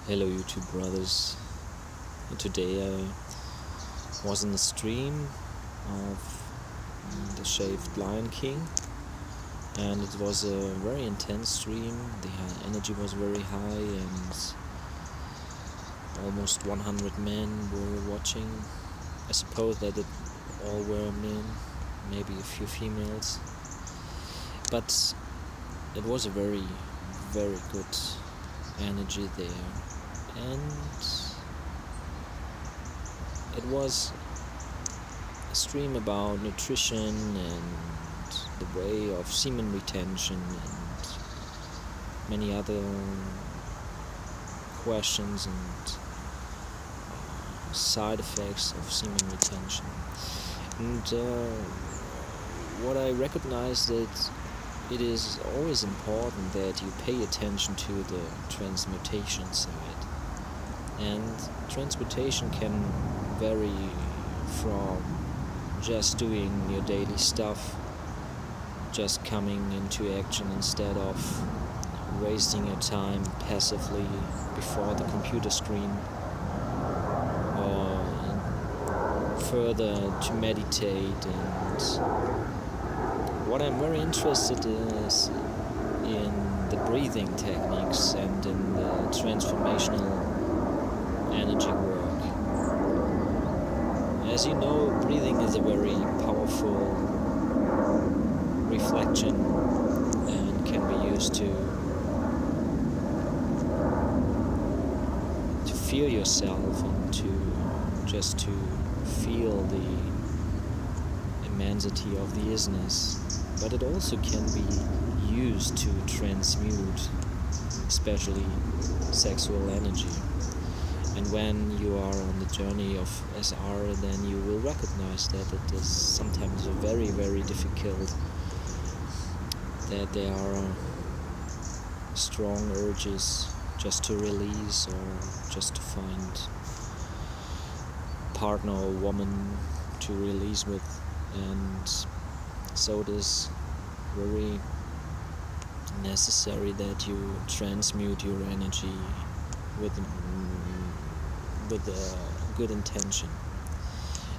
Hello YouTube brothers. Today I was in the stream of the Shaved Lion King, and it was a very intense stream. The energy was very high and almost 100 men were watching. I suppose that it all were men, maybe a few females, but it was a very, very good energy there. And it was a stream about nutrition and the way of semen retention and many other questions and side effects of semen retention. And what I recognize that it is always important that you pay attention to the transmutation side. And transmutation can vary from just doing your daily stuff, just coming into action instead of wasting your time passively before the computer screen, or further to meditate. And what I'm very interested in is in the breathing techniques and in the transformational energy work. As you know, breathing is a very powerful reflection and can be used to feel yourself and to feel the immensity of the isness. But it also can be used to transmute, especially sexual energy. And when you are on the journey of SR, then you will recognize that it is sometimes very, very difficult, that there are strong urges just to release or just to find a partner or woman to release with. And so it is very necessary that you transmute your energy with a good intention.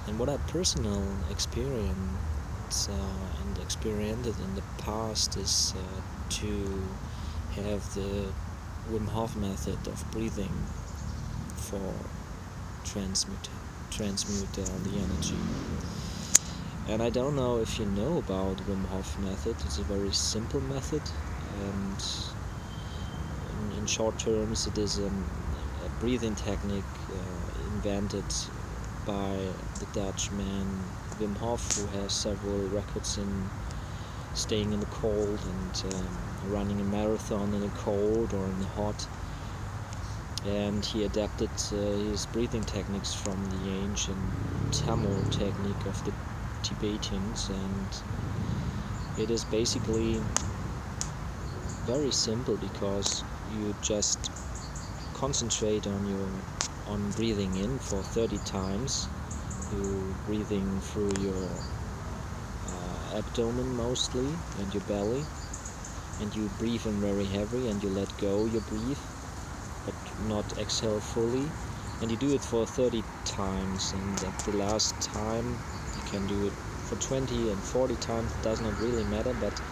And what I personally experienced and experienced in the past is to have the Wim Hof method of breathing for transmute the energy. And I don't know if you know about Wim Hof method. It's a very simple method, and in short terms it is a breathing technique invented by the Dutch man Wim Hof, who has several records in staying in the cold and running a marathon in the cold or in the hot. And he adapted his breathing techniques from the ancient Tamil technique of the Tibetans, and it is basically very simple because you just concentrate on breathing in for 30 times. You breathing through your abdomen mostly and your belly, and you breathe in very heavy and you let go your breath but not exhale fully, and you do it for 30 times. And at the last time you can do it for 20 and 40 times, it does not really matter, but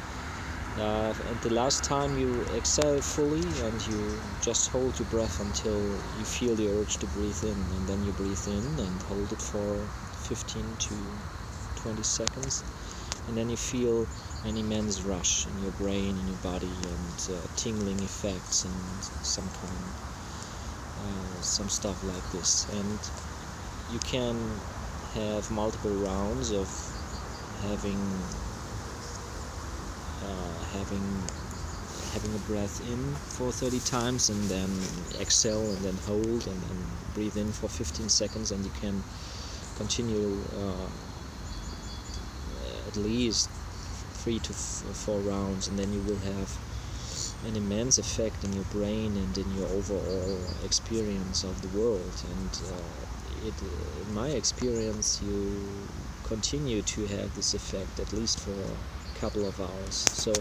at the last time you exhale fully and you just hold your breath until you feel the urge to breathe in, and then you breathe in and hold it for 15 to 20 seconds, and then you feel an immense rush in your brain, in your body, and tingling effects and some stuff like this. And you can have multiple rounds of having a breath in for 30 times and then exhale and then hold and then breathe in for 15 seconds, and you can continue at least 3 to 4 rounds, and then you will have an immense effect in your brain and in your overall experience of the world. And in my experience, you continue to have this effect at least for couple of hours. So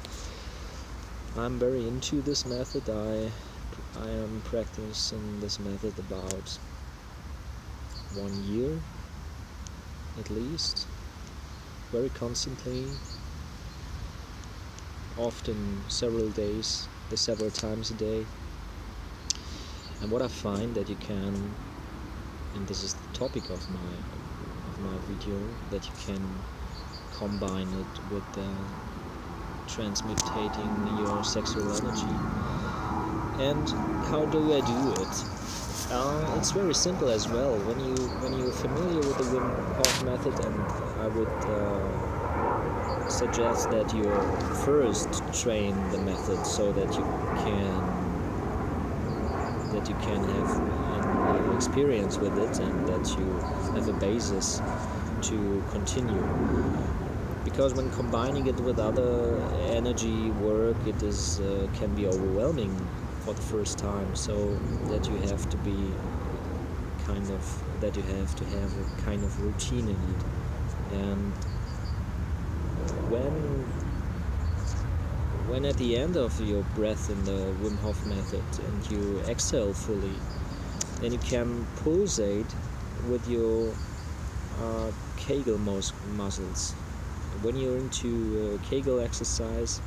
I'm very into this method. I I am practicing this method about 1 year at least, very constantly, often several days, several times a day. And what I find that you can, and this is the topic of my video, that you can combine it with transmutating your sexual energy. And how do I do it? It's very simple as well. When you're familiar with the Wim Hof method, and I would suggest that you first train the method so that you can have an experience with it, and that you have a basis to continue. Because when combining it with other energy work, it is can be overwhelming for the first time, so that you have to have a kind of routine in it. And when at the end of your breath in the Wim Hof method and you exhale fully, then you can pulsate with your Kegel muscles. When you're into Kegel exercise,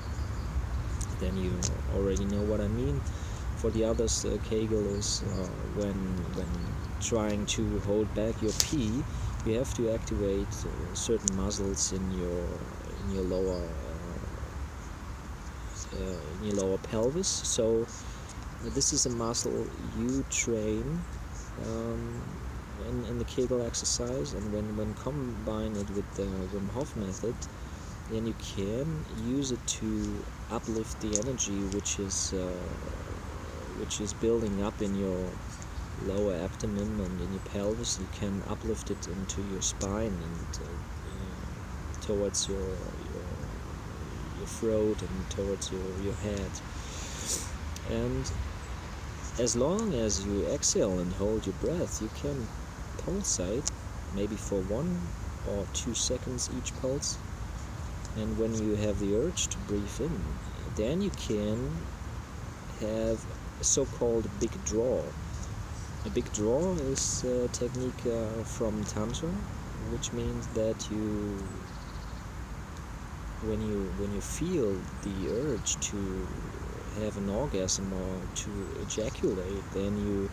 then you already know what I mean. For the others, Kegel is when trying to hold back your pee, you have to activate certain muscles in your lower pelvis. So this is a muscle you train in the Kegel exercise, and when combine it with the Wim Hof method, then you can use it to uplift the energy which is building up in your lower abdomen and in your pelvis. You can uplift it into your spine and towards your throat and towards your head. And as long as you exhale and hold your breath, you can pulsate, maybe for 1 or 2 seconds each pulse. And when you have the urge to breathe in, then you can have a so-called big draw. A big draw is a technique from Tantra, which means that when you feel the urge to have an orgasm or to ejaculate, then you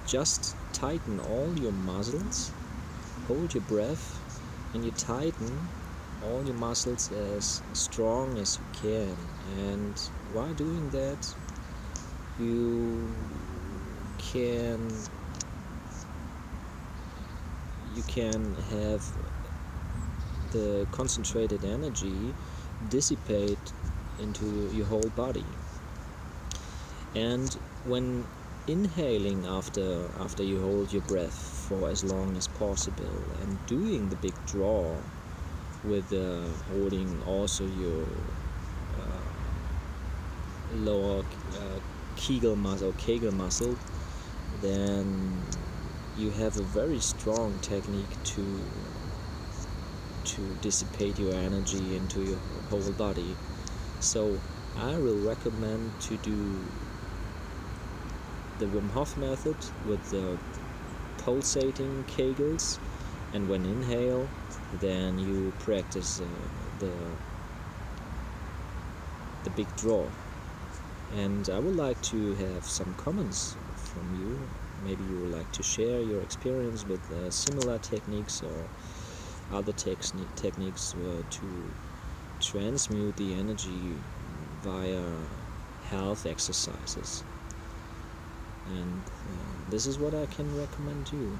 just tighten all your muscles, hold your breath, and you tighten all your muscles as strong as you can. And while doing that, you can have the concentrated energy dissipate into your whole body. And when inhaling after you hold your breath for as long as possible, and doing the big draw with holding also your lower Kegel muscle, then you have a very strong technique to dissipate your energy into your whole body. So I will recommend to do the Wim Hof method with the pulsating Kegels, and when inhale, then you practice the big draw. And I would like to have some comments from you. Maybe you would like to share your experience with similar techniques or other techniques to transmute the energy via health exercises. And this is what I can recommend you.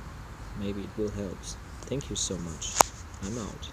Maybe it will help. Thank you so much. I'm out.